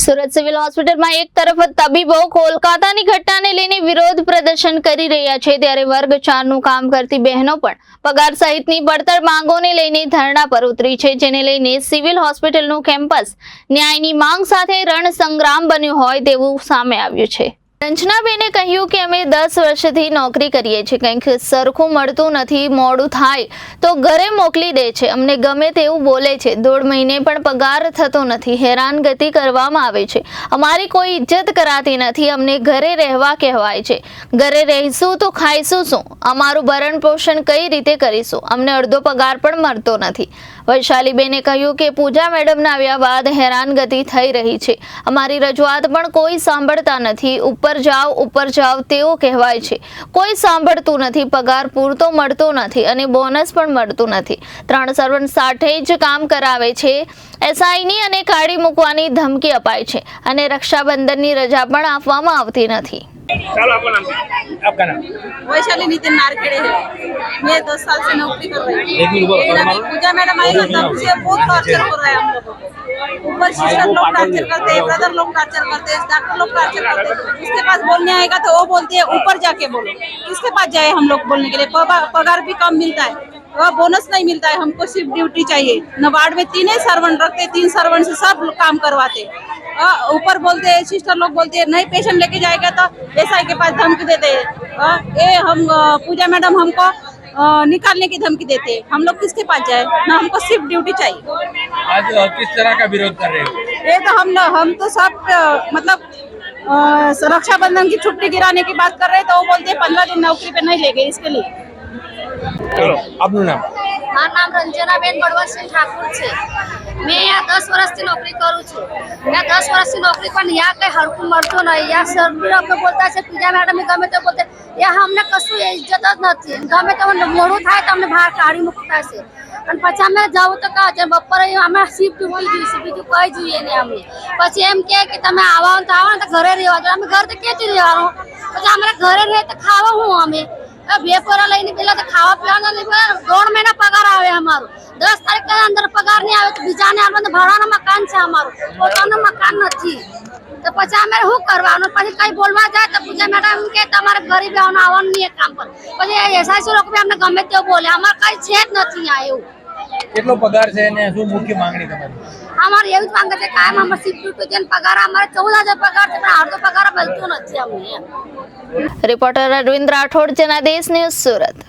Surat civil હોસ્પિટલમાં એક તરફ તબીબો કોલકાતાની ઘટનાને લઈને વિરોધ પ્રદર્શન કરી રહ્યા છે, ત્યારે વર્ગ 4 નું કામ કરતી બહેનો પણ પગાર સહિતની પડતર માંગોને લઈને ધરણા પર ઉતરી છે, જેને લઈને સિવિલ હોસ્પિટલનું કેમ્પસ ન્યાયની માંગ સાથે રણસંગ્રામ બન્યું હોય તેવું સામે આવ્યું છે। રંજનાબેને કહ્યું કે અમે 10 વર્ષથી નોકરી કરીએ છીએ, કંઈક સરખું મળતું નથી, મોડું થાય તો ઘરે મોકલી દે છે, અમને ગમે તેવું બોલે છે, 1.5 મહિને પણ પગાર થતો નથી, હેરાનગતિ કરવામાં આવે છે, અમારી કોઈ ઇજ્જત કરાતી નથી, અમને ઘરે રહેવા કહેવાય છે, ઘરે રહીશું તો ખાઈશું શું, અમારું ભરણ પોષણ કઈ રીતે કરીશું, અમને અડધો પગાર પણ મળતો નથી। વૈશાલીબેને કહ્યું કે પૂજા મેડમના આવ્યા બાદ હેરાનગતિ થઈ રહી છે, અમારી રજૂઆત પણ કોઈ સાંભળતા નથી, ઉપર જાઓ તેઓ કહેવાય છે, કોઈ સાંભળતું નથી, પગાર પૂરતો મળતો નથી અને બોનસ પણ મળતું નથી, 3 સર્વન્ટ સાથે જ કામ કરાવે છે, એસઆઈની અને કાઢી મૂકવાની ધમકી અપાય છે અને રક્ષાબંધનની રજા પણ આપવામાં આવતી નથી। चलो आपका नाम वैशाली नितिन नारखेड़े है। मैं 10 साल से नौकरी कर रही हूँ। पूजा मैडम आएगा तब से बहुत टॉर्चर हो रहा है हम लोगों को। ऊपर सिस्टर लोग टॉर्चर करते हैं, ब्रदर लोग टॉर्चर करते हैं, डॉक्टर लोग टॉर्चर करते हैं। उसके पास बोलने आएगा तो वो बोलती है ऊपर जाके बोलो। किसके पास जाए हम लोग बोलने के लिए? पगार भी कम मिलता है, वह बोनस नहीं मिलता है, हमको सिर्फ ड्यूटी चाहिए। न वार्ड में 3 सर्वेंट रखते, 3 सर्वेंट से सब काम करवाते। ऊपर बोलते हैं, सिस्टर लोग बोलते हैं नहीं पेशेंट लेके जाएगा तो एसआई के पास धमकी देते हैं। ये हम पूजा मैडम हमको निकालने की धमकी देते हैं। हम लोग किसके पास जाए? ना हमको सिर्फ ड्यूटी चाहिए। आज किस तरह का विरोध कर रहे हो? ये तो हम तो सब मतलब रक्षाबंधन की छुट्टी गिराने की बात कर रहे हैं, तो वो बोलते हैं 15 दिन नौकरी पे नहीं ले गए इसके लिए। चलो आपનું નામ? મારું નામ રંજનાબેન બળવંતસિંહ ઠાકુર છે। મેં यहाँ 10 વર્ષથી નોકરી કરું છું। मैं 10 વર્ષથી નોકરી પણ यहाँ કઈ હરકું મળતું નહીં। यहाँ સર લોકો બોલતા છે પૂજા મેડમ ગમે તે બોલતે, यहाँ અમને કશું ઇજ્જત જ નથી, ગમે તે મોડું થાય તો અમને બહાર કાઢી મૂકતા છે અને પછી અમે જાવ તો કા છે બપોરે અમે શિફ્ટ ડ્યુટી જોઈશે, બીજું કઈ જોઈએ નહીં અમને। પછી એમ કે તમે આવો તો આવો ને તો ઘરે રહેવા દો, અમે ઘર તો ક્યાંથી રહેવાનું? પછી અમારે ઘરે રહે તો ખાવા હું અમે 2 પોરા લઈને પેલા તો ખાવા પીવાના નહીં, 1.5 મહિના પગાર આવે અમારું, 10 તારીખ અંદર પગાર નહીં આવે તો બીજાને આપણે ભાડાનું મકાન છે, અમારું પોતાનું મકાન નથી, તો પછી અમે શું કરવાનું? પછી કઈ બોલવા જાય તો પૂજા મેડમ કે તમારે ગરીબ આવવાનું નહીં કામ પર, પછી એસઆઈસી લોકો બી અમને ગમે તેવું બોલે, અમારે કઈ છે જ નથી આ એવું। કેટલો પગાર છે અને શું મુખ્ય માંગણી તમારી? અમારે એવી જ માંગે છે કાયમ અમારે શિફ્ટ ડ્યુટી પગાર અમારે 14,000 પગાર છે, પણ અડધો પગાર મળતો નથી અમને। Reporter Arvind Rathod, Janadesh news, Surat.